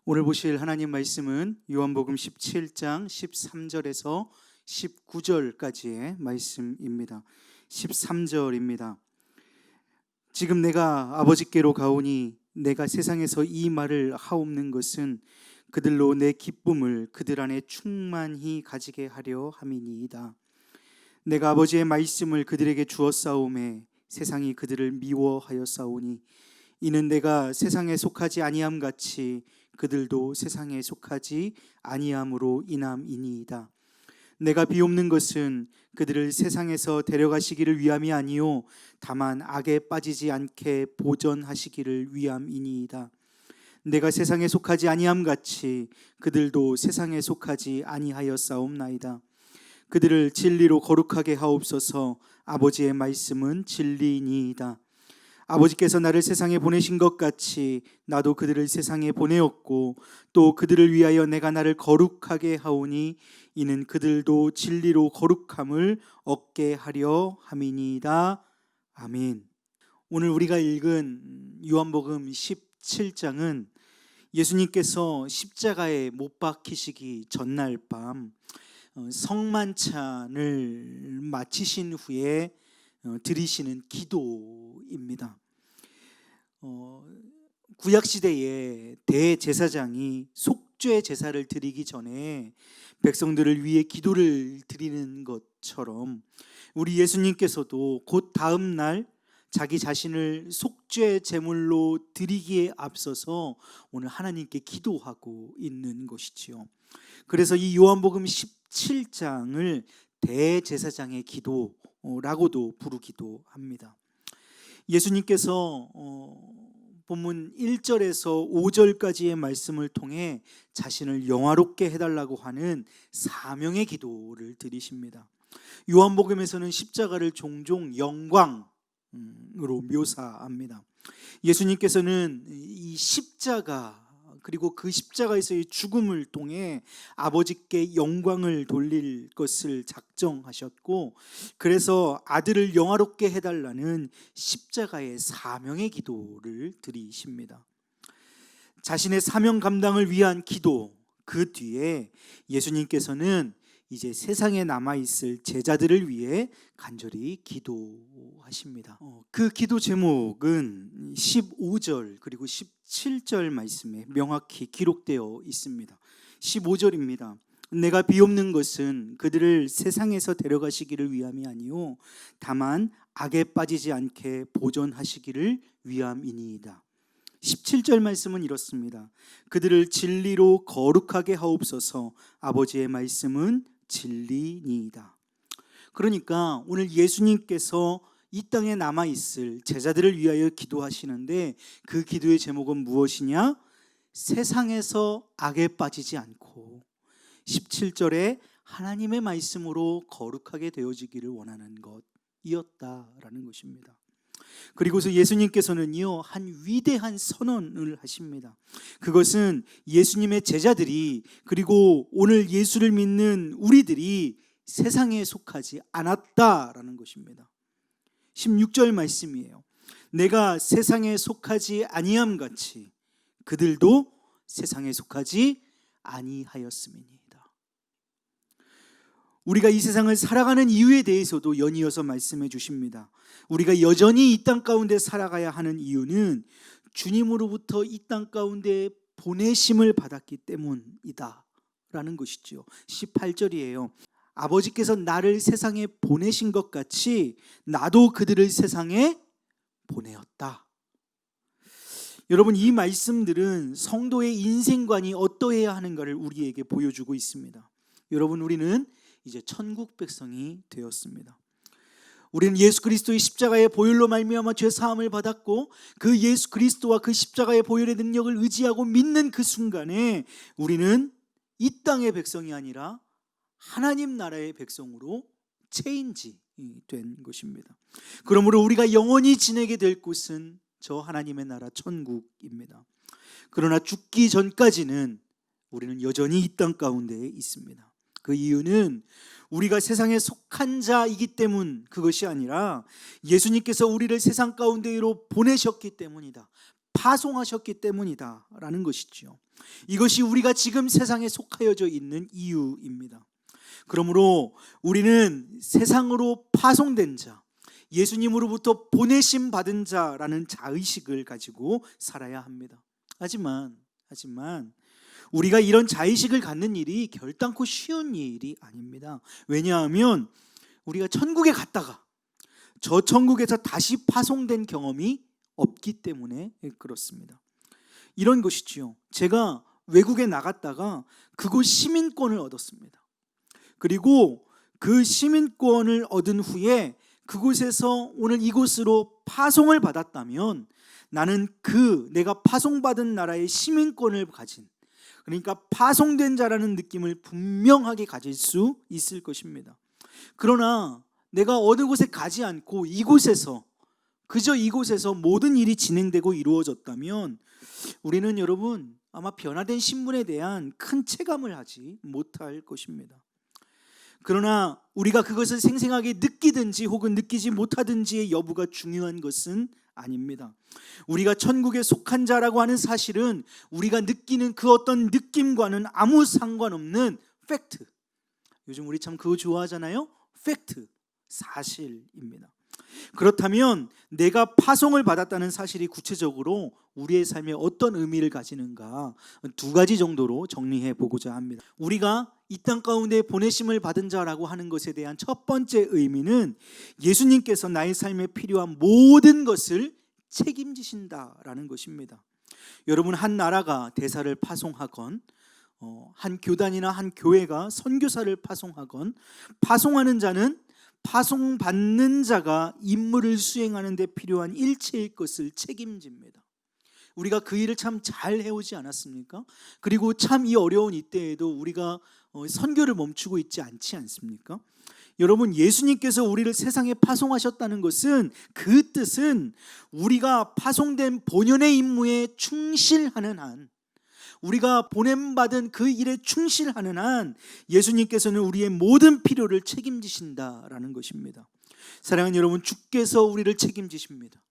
오늘 보실 하나님 말씀은 요한복음 17장 13절에서 19절까지의 말씀입니다. 13절입니다. 지금 내가 아버지께로 가오니 내가 세상에서 이 말을 하옵는 것은 그들로 내 기쁨을 그들 안에 충만히 가지게 하려 함이니이다. 내가 아버지의 말씀을 그들에게 주었사오매 세상이 그들을 미워하였사오니 이는 내가 세상에 속하지 아니함 같이 그들도 세상에 속하지 아니함으로 인함이니이다. 내가 비옵는 것은 그들을 세상에서 데려가시기를 위함이 아니요 다만 악에 빠지지 않게 보전하시기를 위함이니이다. 내가 세상에 속하지 아니함 같이 그들도 세상에 속하지 아니하였사옵나이다. 그들을 진리로 거룩하게 하옵소서. 아버지의 말씀은 진리니이다. 아버지께서 나를 세상에 보내신 것 같이 나도 그들을 세상에 보내었고 또 그들을 위하여 내가 나를 거룩하게 하오니 이는 그들도 진리로 거룩함을 얻게 하려 함이니이다. 아멘. 오늘 우리가 읽은 요한복음 17장은 예수님께서 십자가에 못 박히시기 전날 밤 성만찬을 마치신 후에 드리시는 기도입니다. 구약시대에 대제사장이 속죄 제사를 드리기 전에 백성들을 위해 기도를 드리는 것처럼 우리 예수님께서도 곧 다음 날 자기 자신을 속죄 제물로 드리기에 앞서서 오늘 하나님께 기도하고 있는 것이지요. 그래서 이 요한복음 17장을 대제사장의 기도라고도 부르기도 합니다. 예수님께서 본문 1절에서 5절까지의 말씀을 통해 자신을 영화롭게 해달라고 하는 사명의 기도를 드리십니다. 요한복음에서는 십자가를 종종 영광으로 묘사합니다. 예수님께서는 이 십자가 그리고 그 십자가에서의 죽음을 통해 아버지께 영광을 돌릴 것을 작정하셨고 그래서 아들을 영화롭게 해달라는 십자가의 사명의 기도를 드리십니다. 자신의 사명 감당을 위한 기도, 그 뒤에 예수님께서는 이제 세상에 남아있을 제자들을 위해 간절히 기도하십니다. 그 기도 제목은 15절 그리고 17절 말씀에 명확히 기록되어 있습니다. 15절입니다. 내가 비옵는 것은 그들을 세상에서 데려가시기를 위함이 아니요 다만 악에 빠지지 않게 보존하시기를 위함이니이다. 17절 말씀은 이렇습니다. 그들을 진리로 거룩하게 하옵소서. 아버지의 말씀은 진리니이다. 그러니까 오늘 예수님께서 이 땅에 남아있을 제자들을 위하여 기도하시는데 그 기도의 제목은 무엇이냐? 세상에서 악에 빠지지 않고 17절에 하나님의 말씀으로 거룩하게 되어지기를 원하는 것이었다라는 것입니다. 그리고서 예수님께서는요 한 위대한 선언을 하십니다. 그것은 예수님의 제자들이 그리고 오늘 예수를 믿는 우리들이 세상에 속하지 않았다라는 것입니다. 16절 말씀이에요. 내가 세상에 속하지 아니함 같이 그들도 세상에 속하지 아니하였음이니이다. 우리가 이 세상을 살아가는 이유에 대해서도 연이어서 말씀해 주십니다. 우리가 여전히 이 땅 가운데 살아가야 하는 이유는 주님으로부터 이 땅 가운데 보내심을 받았기 때문이다 라는 것이죠. 18절이에요. 아버지께서 나를 세상에 보내신 것 같이 나도 그들을 세상에 보내었다. 여러분, 이 말씀들은 성도의 인생관이 어떠해야 하는가를 우리에게 보여주고 있습니다. 여러분, 우리는 이제 천국 백성이 되었습니다. 우리는 예수 그리스도의 십자가의 보혈로 말미암아 죄 사함을 받았고 그 예수 그리스도와 그 십자가의 보혈의 능력을 의지하고 믿는 그 순간에 우리는 이 땅의 백성이 아니라 하나님 나라의 백성으로 체인지 된 것입니다. 그러므로 우리가 영원히 지내게 될 곳은 저 하나님의 나라 천국입니다. 그러나 죽기 전까지는 우리는 여전히 이 땅 가운데 있습니다. 그 이유는 우리가 세상에 속한 자이기 때문 그것이 아니라 예수님께서 우리를 세상 가운데로 보내셨기 때문이다. 파송하셨기 때문이다라는 것이지요. 이것이 우리가 지금 세상에 속하여져 있는 이유입니다. 그러므로 우리는 세상으로 파송된 자, 예수님으로부터 보내심 받은 자라는 자의식을 가지고 살아야 합니다. 하지만 우리가 이런 자의식을 갖는 일이 결단코 쉬운 일이 아닙니다. 왜냐하면 우리가 천국에 갔다가 저 천국에서 다시 파송된 경험이 없기 때문에 그렇습니다. 이런 것이지요. 제가 외국에 나갔다가 그곳 시민권을 얻었습니다. 그리고 그 시민권을 얻은 후에 그곳에서 오늘 이곳으로 파송을 받았다면 나는 내가 파송받은 나라의 시민권을 가진, 그러니까 파송된 자라는 느낌을 분명하게 가질 수 있을 것입니다. 그러나 내가 어느 곳에 가지 않고 그저 이곳에서 모든 일이 진행되고 이루어졌다면 우리는 여러분 아마 변화된 신분에 대한 큰 체감을 하지 못할 것입니다. 그러나 우리가 그것을 생생하게 느끼든지 혹은 느끼지 못하든지의 여부가 중요한 것은 아닙니다. 우리가 천국에 속한 자라고 하는 사실은 우리가 느끼는 그 어떤 느낌과는 아무 상관없는 팩트. 요즘 우리 참 그거 좋아하잖아요. 팩트, 사실입니다. 그렇다면 내가 파송을 받았다는 사실이 구체적으로 우리의 삶에 어떤 의미를 가지는가 두 가지 정도로 정리해 보고자 합니다. 우리가 이 땅 가운데 보내심을 받은 자라고 하는 것에 대한 첫 번째 의미는 예수님께서 나의 삶에 필요한 모든 것을 책임지신다라는 것입니다. 여러분, 한 나라가 대사를 파송하건 한 교단이나 한 교회가 선교사를 파송하건 파송하는 자는 파송받는 자가 임무를 수행하는 데 필요한 일체의 것을 책임집니다. 우리가 그 일을 참 잘 해오지 않았습니까? 그리고 참 이 어려운 이때에도 우리가 선교를 멈추고 있지 않지 않습니까? 여러분, 예수님께서 우리를 세상에 파송하셨다는 것은 그 뜻은 우리가 파송된 본연의 임무에 충실하는 한, 우리가 보냄받은 그 일에 충실하는 한 예수님께서는 우리의 모든 필요를 책임지신다라는 것입니다. 사랑하는 여러분, 주께서 우리를 책임지십니다.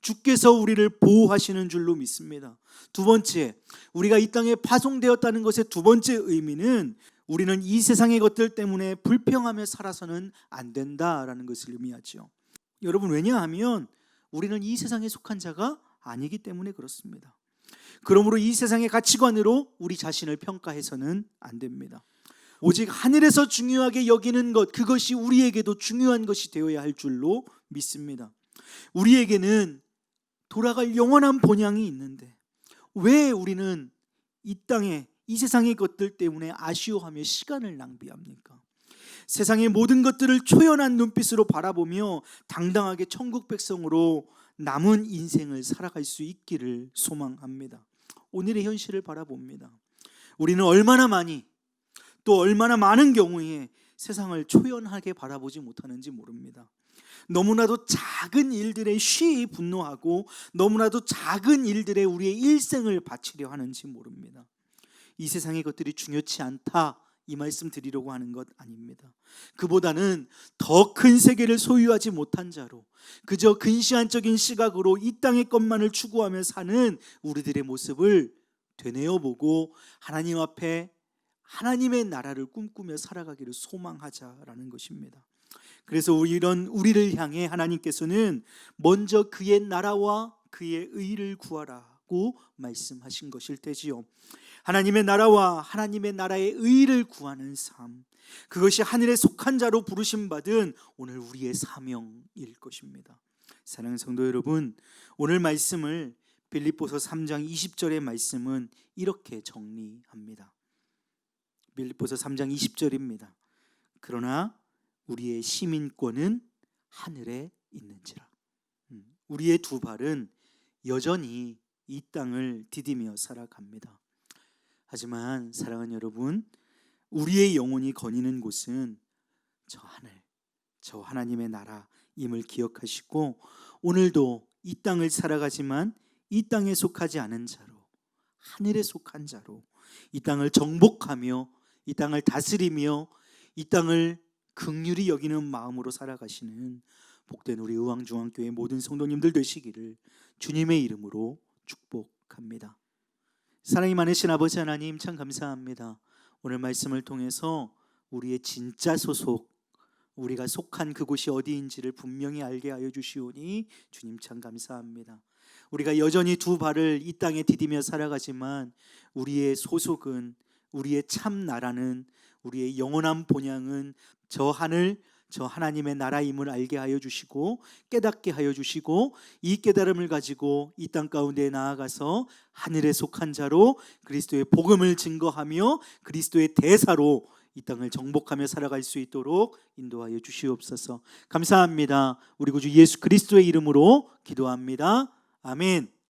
주께서 우리를 보호하시는 줄로 믿습니다. 두 번째, 우리가 이 땅에 파송되었다는 것의 두 번째 의미는 우리는 이 세상의 것들 때문에 불평하며 살아서는 안 된다라는 것을 의미하죠. 여러분, 왜냐하면 우리는 이 세상에 속한 자가 아니기 때문에 그렇습니다. 그러므로 이 세상의 가치관으로 우리 자신을 평가해서는 안 됩니다. 오직 하늘에서 중요하게 여기는 것, 그것이 우리에게도 중요한 것이 되어야 할 줄로 믿습니다. 우리에게는 돌아갈 영원한 본향이 있는데 왜 우리는 이 땅에 이 세상의 것들 때문에 아쉬워하며 시간을 낭비합니까? 세상의 모든 것들을 초연한 눈빛으로 바라보며 당당하게 천국 백성으로 남은 인생을 살아갈 수 있기를 소망합니다. 오늘의 현실을 바라봅니다. 우리는 얼마나 많이 또 얼마나 많은 경우에 세상을 초연하게 바라보지 못하는지 모릅니다. 너무나도 작은 일들에 쉬이 분노하고 너무나도 작은 일들에 우리의 일생을 바치려 하는지 모릅니다. 이 세상의 것들이 중요치 않다, 이 말씀 드리려고 하는 것 아닙니다. 그보다는 더 큰 세계를 소유하지 못한 자로 그저 근시안적인 시각으로 이 땅의 것만을 추구하며 사는 우리들의 모습을 되뇌어보고 하나님 앞에 하나님의 나라를 꿈꾸며 살아가기를 소망하자라는 것입니다. 그래서 우리를 향해 하나님께서는 먼저 그의 나라와 그의 의를 구하라고 말씀하신 것일 테지요. 하나님의 나라와 하나님의 나라의 의를 구하는 삶, 그것이 하늘에 속한 자로 부르심 받은 오늘 우리의 사명일 것입니다. 사랑하는 성도 여러분, 오늘 말씀을 빌립보서 3장 20절의 말씀은 이렇게 정리합니다. 빌립보서 3장 20절입니다. 그러나 우리의 시민권은 하늘에 있는지라. 우리의 두 발은 여전히 이 땅을 디디며 살아갑니다. 하지만 사랑하는 여러분, 우리의 영혼이 거니는 곳은 저 하늘, 저 하나님의 나라임을 기억하시고 오늘도 이 땅을 살아가지만 이 땅에 속하지 않은 자로, 하늘에 속한 자로 이 땅을 정복하며 이 땅을 다스리며 이 땅을 긍휼히 여기는 마음으로 살아가시는 복된 우리 의왕중앙교회 모든 성도님들 되시기를 주님의 이름으로 축복합니다. 사랑이 많으신 아버지 하나님, 참 감사합니다. 오늘 말씀을 통해서 우리의 진짜 소속, 우리가 속한 그곳이 어디인지를 분명히 알게 하여 주시오니 주님 참 감사합니다. 우리가 여전히 두 발을 이 땅에 디디며 살아가지만 우리의 소속은, 우리의 참 나라는, 우리의 영원한 본향은 저 하늘, 저 하나님의 나라임을 알게 하여 주시고 깨닫게 하여 주시고, 이 깨달음을 가지고 이 땅 가운데 나아가서 하늘에 속한 자로 그리스도의 복음을 증거하며 그리스도의 대사로 이 땅을 정복하며 살아갈 수 있도록 인도하여 주시옵소서. 감사합니다. 우리 구주 예수 그리스도의 이름으로 기도합니다. 아멘.